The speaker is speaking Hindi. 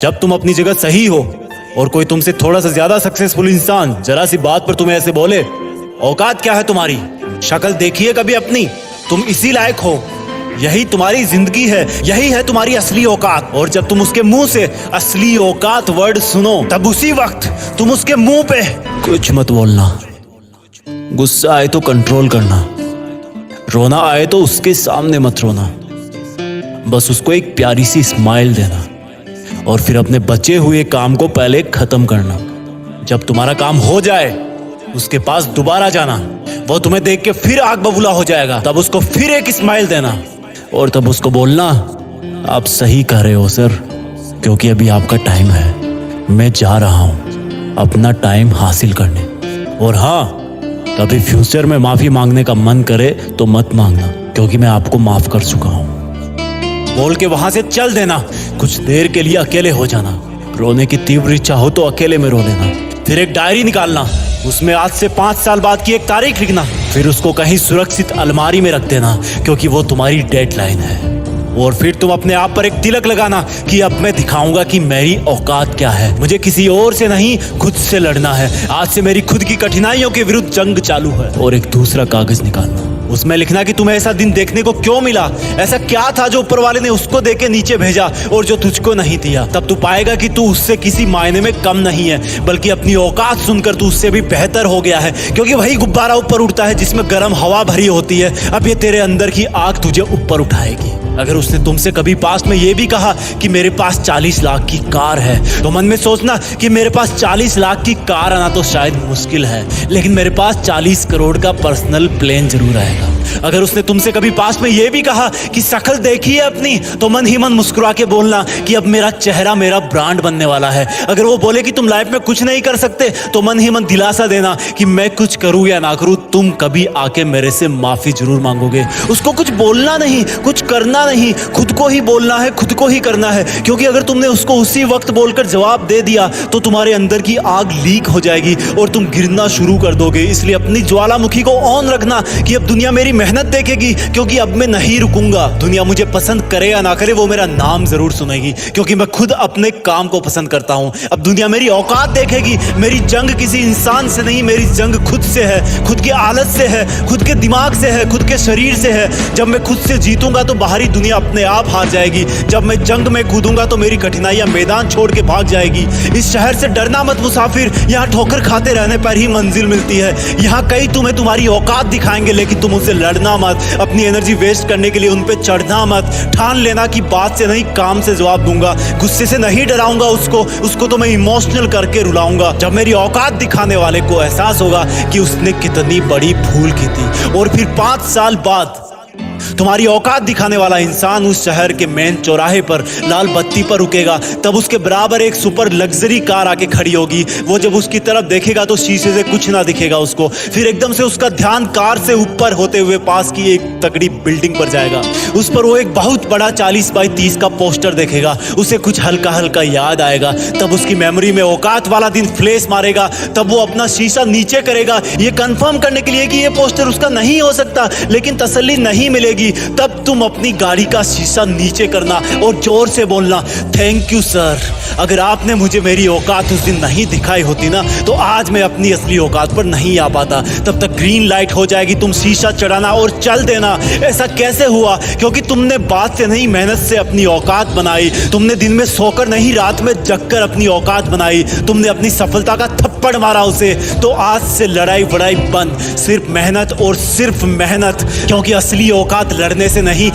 जब तुम अपनी जगह सही हो और कोई तुमसे थोड़ा सा ज्यादा सक्सेसफुल इंसान जरा सी बात पर तुम्हें ऐसे बोले, औकात क्या है तुम्हारी? शक्ल देखिए कभी अपनी, तुम इसी लायक हो, यही तुम्हारी जिंदगी है, यही है तुम्हारी असली औकात। और जब तुम उसके मुंह से असली औकात वर्ड सुनो, तब उसी वक्त तुम उसके मुंह पे कुछ मत बोलना। गुस्सा आए तो कंट्रोल करना, रोना आए तो उसके सामने मत रोना, बस उसको एक प्यारी सी स्माइल देना और फिर अपने बचे हुए काम को पहले खत्म करना। जब तुम्हारा काम हो जाए उसके पास दोबारा जाना, वो तुम्हें देख के फिर आग बबूला हो जाएगा, तब उसको फिर एक स्माइल देना और तब उसको बोलना, आप सही कह रहे हो सर, क्योंकि अभी आपका टाइम है, मैं जा रहा हूं अपना टाइम हासिल करने। और हाँ, कभी फ्यूचर में माफी मांगने का मन करे तो मत मांगना, क्योंकि मैं आपको माफ कर चुका हूं। बोल के वहां से चल देना, कुछ देर के लिए अकेले हो जाना, रोने की तीव्र इच्छा हो तो अकेले में रो लेना, फिर एक डायरी निकालना, उसमें आज से 5 साल बाद की एक तारीख लिखना, फिर उसको कहीं सुरक्षित अलमारी में रख देना, क्योंकि वो तुम्हारी डेडलाइन है। और फिर तुम अपने आप पर एक तिलक लगाना कि अब मैं दिखाऊंगा कि मेरी औकात क्या है, मुझे किसी और से नहीं खुद से लड़ना है, आज से मेरी खुद की कठिनाइयों के विरुद्ध जंग चालू है। और एक दूसरा कागज निकालना, उसमें लिखना कि तुम्हें ऐसा दिन देखने को क्यों मिला, ऐसा क्या था जो ऊपर वाले ने उसको देके नीचे भेजा और जो तुझको नहीं दिया। तब तू पाएगा कि तू उससे किसी मायने में कम नहीं है, बल्कि अपनी औकात सुनकर तू उससे भी बेहतर हो गया है, क्योंकि वही गुब्बारा ऊपर उड़ता है जिसमें गर्म हवा भरी होती है। अब ये तेरे अंदर की आग तुझे ऊपर उठाएगी। अगर उसने तुमसे कभी पास्ट में ये भी कहा कि मेरे पास 40 लाख की कार है, तो मन में सोचना कि मेरे पास 40 लाख की कार आना तो शायद मुश्किल है, लेकिन मेरे पास 40 करोड़ का पर्सनल प्लेन जरूर आएगा। अगर उसने तुमसे कभी पास्ट में ये भी कहा कि शक्ल देखिए अपनी, तो मन ही मन मुस्कुरा के बोलना कि अब मेरा चेहरा मेरा ब्रांड बनने वाला है। अगर वो बोले कि तुम लाइफ में कुछ नहीं कर सकते, तो मन ही मन दिलासा देना कि मैं कुछ करूं या ना करूं, तुम कभी आके मेरे से माफी जरूर मांगोगे। उसको कुछ बोलना नहीं, कुछ करना नहीं, खुद को ही बोलना है, खुद को ही करना है, क्योंकि अगर तुमने उसको उसी वक्त बोलकर जवाब दे दिया तो तुम्हारे अंदर की आग लीक हो जाएगी और तुम गिरना शुरू कर दोगे। इसलिए अपनी ज्वालामुखी को ऑन रखना कि अब दुनिया मेरी मेहनत देखेगी, क्योंकि अब मैं नहीं रुकूंगा। दुनिया मुझे पसंद करे या ना करे, वो मेरा नाम जरूर सुनेगी, क्योंकि मैं खुद अपने काम को पसंद करता हूं। अब दुनिया मेरी औकात देखेगी, मेरी जंग किसी इंसान से नहीं, मेरी जंग खुद से है, खुद की आदत से है, खुद के दिमाग से है, खुद के शरीर से है। जब मैं खुद से जीतूंगा तो बाहरी दुनिया अपने आप हार जाएगी। जब मैं जंग में कूदूंगा तो मेरी कठिनाइयां मैदान छोड़ के भाग जाएगी। इस शहर से डरना मत मुसाफिर, यहाँ ठोकर खाते रहने पर ही मंजिल मिलती है। यहाँ कई तुम्हें तुम्हारी औकात दिखाएंगे, लेकिन तुम उनसे लड़ना मत, अपनी एनर्जी वेस्ट करने के लिए उन पे चढ़ना मत। ठान लेना कि बात से नहीं काम से जवाब दूंगा, गुस्से से नहीं डराऊंगा उसको तो मैं इमोशनल करके रुलाऊंगा। जब मेरी औकात दिखाने वाले को एहसास होगा कि उसने कितनी बड़ी भूल की थी, और फिर 5 साल बाद तुम्हारी औकात दिखाने वाला इंसान उस शहर के मेन चौराहे पर लाल बत्ती पर रुकेगा, तब उसके बराबर एक सुपर लग्जरी कार आके खड़ी होगी। वो जब उसकी तरफ देखेगा तो शीशे से कुछ ना दिखेगा उसको, फिर एकदम से उसका ध्यान कार से ऊपर होते हुए पास की एक तगड़ी बिल्डिंग पर जाएगा। उस पर वो एक बहुत बड़ा 40 बाई 30 का पोस्टर देखेगा, उसे कुछ हल्का हल्का याद आएगा। तब उसकी मेमोरी में औकात वाला दिन फ्लैश मारेगा। तब वो अपना शीशा नीचे करेगा, ये कंफर्म करने के लिए कि ये पोस्टर उसका नहीं हो सकता, लेकिन तसल्ली नहीं मिलेगी। तब तुम अपनी गाड़ी का शीशा नीचे करना और जोर से बोलना, थैंक यू सर, अगर आपने मुझे मेरी औकात उस दिन नहीं दिखाई होती ना, तो आज मैं अपनी असली औकात पर नहीं आ पाता। तब तक ग्रीन लाइट हो जाएगी, तुम शीशा चढ़ाना और चल देना। ऐसा कैसे हुआ? क्योंकि तुमने बात से नहीं मेहनत से अपनी औकात बनाई। तुमने दिन में सोकर नहीं रात में जगकर अपनी औकात बनाई। तुमने अपनी सफलता का थप्पड़ मारा उसे। तो आज से लड़ाई वड़ाई बंद, सिर्फ मेहनत और सिर्फ मेहनत, क्योंकि असली औकात लड़ने से नहीं,